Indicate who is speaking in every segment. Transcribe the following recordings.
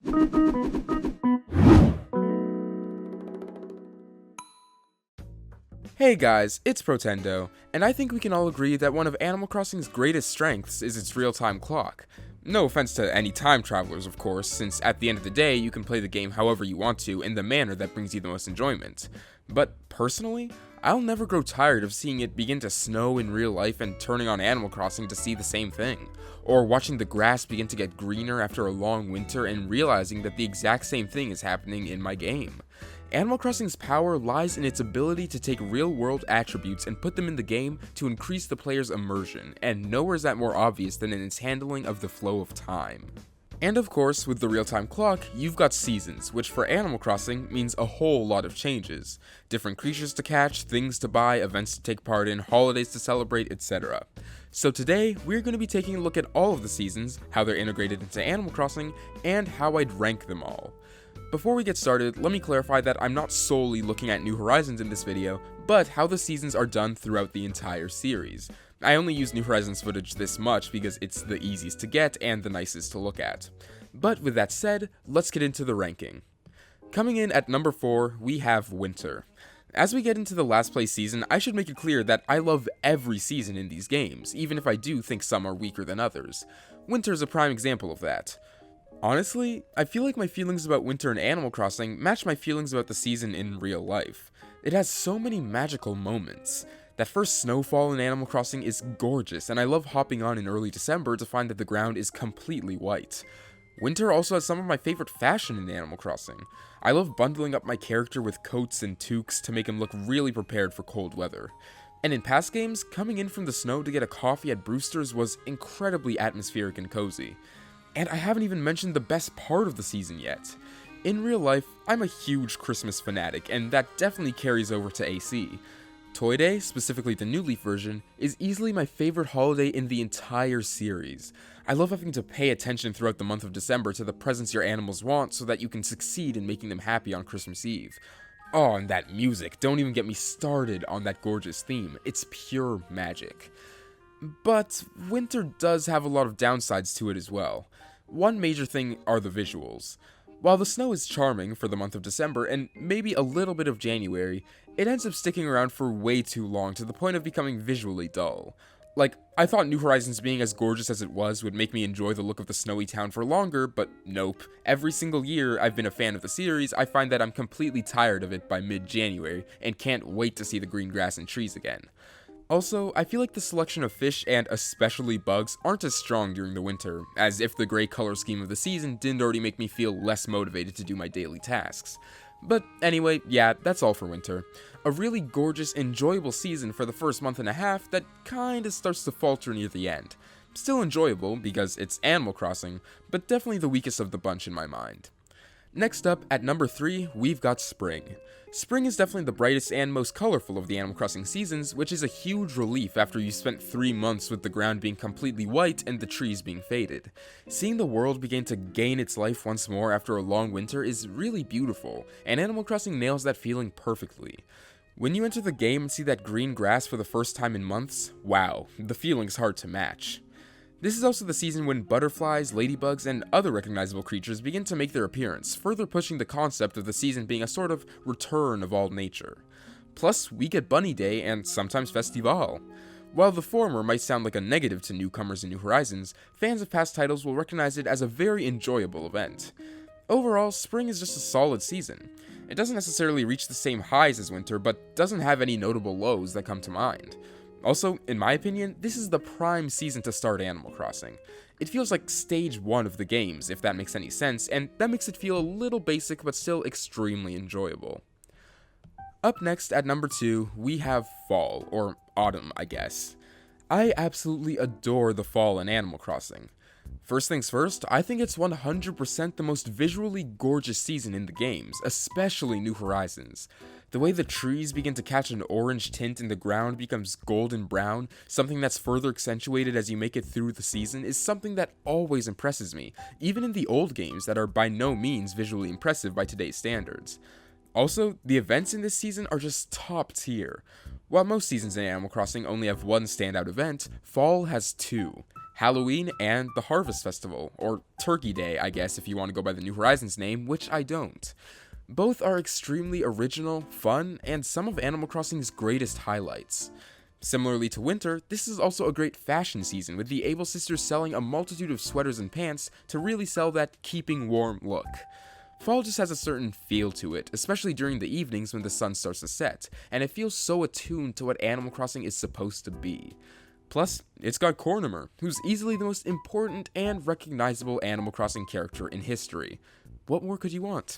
Speaker 1: Hey guys, it's Protendo, and I think we can all agree that one of Animal Crossing's greatest strengths is its real-time clock. No offense to any time travelers, of course, since at the end of the day, you can play the game however you want to in the manner that brings you the most enjoyment. But personally, I'll never grow tired of seeing it begin to snow in real life and turning on Animal Crossing to see the same thing, or watching the grass begin to get greener after a long winter and realizing that the exact same thing is happening in my game. Animal Crossing's power lies in its ability to take real-world attributes and put them in the game to increase the player's immersion, and nowhere is that more obvious than in its handling of the flow of time. And of course, with the real-time clock, you've got seasons, which for Animal Crossing means a whole lot of changes. Different creatures to catch, things to buy, events to take part in, holidays to celebrate, etc. So today, we're going to be taking a look at all of the seasons, how they're integrated into Animal Crossing, and how I'd rank them all. Before we get started, let me clarify that I'm not solely looking at New Horizons in this video, but how the seasons are done throughout the entire series. I only use New Horizons footage this much because it's the easiest to get and the nicest to look at. But with that said, let's get into the ranking. Coming in at number 4, we have Winter. As we get into the last place season, I should make it clear that I love every season in these games, even if I do think some are weaker than others. Winter is a prime example of that. Honestly, I feel like my feelings about Winter in Animal Crossing match my feelings about the season in real life. It has so many magical moments. That first snowfall in Animal Crossing is gorgeous, and I love hopping on in early December to find that the ground is completely white. Winter also has some of my favorite fashion in Animal Crossing. I love bundling up my character with coats and toques to make him look really prepared for cold weather. And in past games, coming in from the snow to get a coffee at Brewster's was incredibly atmospheric and cozy. And I haven't even mentioned the best part of the season yet. In real life, I'm a huge Christmas fanatic, and that definitely carries over to AC. Toy Day, specifically the New Leaf version, is easily my favorite holiday in the entire series. I love having to pay attention throughout the month of December to the presents your animals want so that you can succeed in making them happy on Christmas Eve. Oh, and that music, don't even get me started on that gorgeous theme, it's pure magic. But Winter does have a lot of downsides to it as well. One major thing are the visuals. While the snow is charming for the month of December and maybe a little bit of January, it ends up sticking around for way too long to the point of becoming visually dull. Like, I thought New Horizons being as gorgeous as it was would make me enjoy the look of the snowy town for longer, but nope. Every single year I've been a fan of the series, I find that I'm completely tired of it by mid-January and can't wait to see the green grass and trees again. Also, I feel like the selection of fish and especially bugs aren't as strong during the winter, as if the gray color scheme of the season didn't already make me feel less motivated to do my daily tasks. But anyway, yeah, that's all for Winter. A really gorgeous, enjoyable season for the first month and a half that kinda starts to falter near the end. Still enjoyable because it's Animal Crossing, but definitely the weakest of the bunch in my mind. Next up, at number 3, we've got Spring. Spring is definitely the brightest and most colorful of the Animal Crossing seasons, which is a huge relief after you spent 3 months with the ground being completely white and the trees being faded. Seeing the world begin to gain its life once more after a long winter is really beautiful, and Animal Crossing nails that feeling perfectly. When you enter the game and see that green grass for the first time in months, wow, the feeling's hard to match. This is also the season when butterflies, ladybugs, and other recognizable creatures begin to make their appearance, further pushing the concept of the season being a sort of return of all nature. Plus, we get Bunny Day and sometimes Festival. While the former might sound like a negative to newcomers in New Horizons, fans of past titles will recognize it as a very enjoyable event. Overall, Spring is just a solid season. It doesn't necessarily reach the same highs as Winter, but doesn't have any notable lows that come to mind. Also, in my opinion, this is the prime season to start Animal Crossing. It feels like stage 1 of the games, if that makes any sense, and that makes it feel a little basic but still extremely enjoyable. Up next, at number 2, we have Fall, or Autumn, I guess. I absolutely adore the fall in Animal Crossing. First things first, I think it's 100% the most visually gorgeous season in the games, especially New Horizons. The way the trees begin to catch an orange tint and the ground becomes golden brown, something that's further accentuated as you make it through the season, is something that always impresses me, even in the old games that are by no means visually impressive by today's standards. Also, the events in this season are just top tier. While most seasons in Animal Crossing only have one standout event, Fall has two. Halloween and the Harvest Festival, or Turkey Day, I guess, if you want to go by the New Horizons name, which I don't. Both are extremely original, fun, and some of Animal Crossing's greatest highlights. Similarly to winter, this is also a great fashion season, with the Able sisters selling a multitude of sweaters and pants to really sell that keeping warm look. Fall just has a certain feel to it, especially during the evenings when the sun starts to set, and it feels so attuned to what Animal Crossing is supposed to be. Plus, it's got Cornimer, who's easily the most important and recognizable Animal Crossing character in history. What more could you want?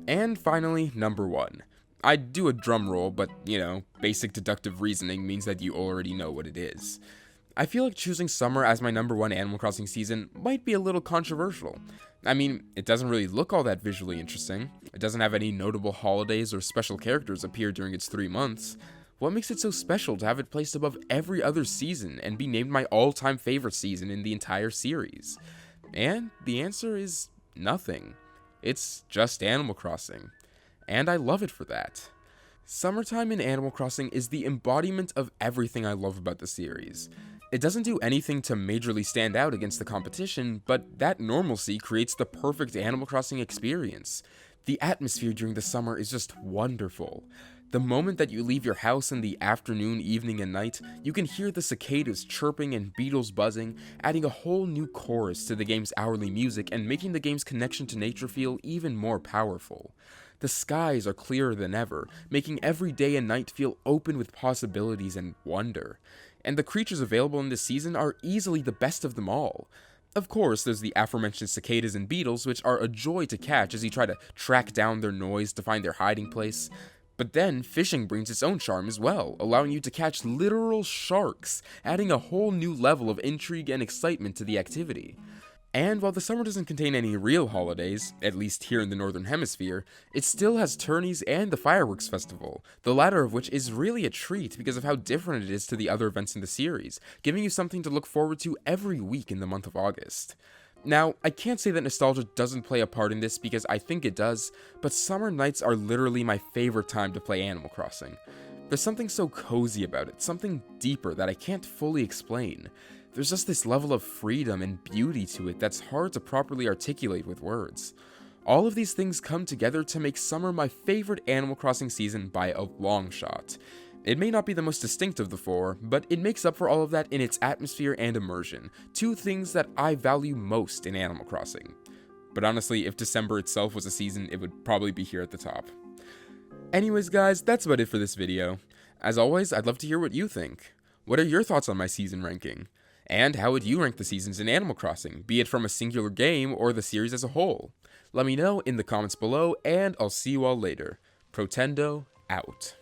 Speaker 1: And finally, number 1. I'd do a drum roll, but, basic deductive reasoning means that you already know what it is. I feel like choosing summer as my number 1 Animal Crossing season might be a little controversial. I mean, it doesn't really look all that visually interesting. It doesn't have any notable holidays or special characters appear during its 3 months. What makes it so special to have it placed above every other season and be named my all-time favorite season in the entire series? And the answer is nothing. It's just Animal Crossing. And I love it for that. Summertime in Animal Crossing is the embodiment of everything I love about the series. It doesn't do anything to majorly stand out against the competition, but that normalcy creates the perfect Animal Crossing experience. The atmosphere during the summer is just wonderful. The moment that you leave your house in the afternoon, evening, and night, you can hear the cicadas chirping and beetles buzzing, adding a whole new chorus to the game's hourly music and making the game's connection to nature feel even more powerful. The skies are clearer than ever, making every day and night feel open with possibilities and wonder. And the creatures available in this season are easily the best of them all. Of course, there's the aforementioned cicadas and beetles, which are a joy to catch as you try to track down their noise to find their hiding place. But then, fishing brings its own charm as well, allowing you to catch literal sharks, adding a whole new level of intrigue and excitement to the activity. And while the summer doesn't contain any real holidays, at least here in the Northern Hemisphere, it still has tourneys and the Fireworks Festival, the latter of which is really a treat because of how different it is to the other events in the series, giving you something to look forward to every week in the month of August. Now, I can't say that nostalgia doesn't play a part in this because I think it does, but summer nights are literally my favorite time to play Animal Crossing. There's something so cozy about it, something deeper that I can't fully explain. There's just this level of freedom and beauty to it that's hard to properly articulate with words. All of these things come together to make summer my favorite Animal Crossing season by a long shot. It may not be the most distinct of the 4, but it makes up for all of that in its atmosphere and immersion, 2 things that I value most in Animal Crossing. But honestly, if December itself was a season, it would probably be here at the top. Anyways guys, that's about it for this video. As always, I'd love to hear what you think. What are your thoughts on my season ranking? And how would you rank the seasons in Animal Crossing, be it from a singular game or the series as a whole? Let me know in the comments below, and I'll see you all later. Protendo, out.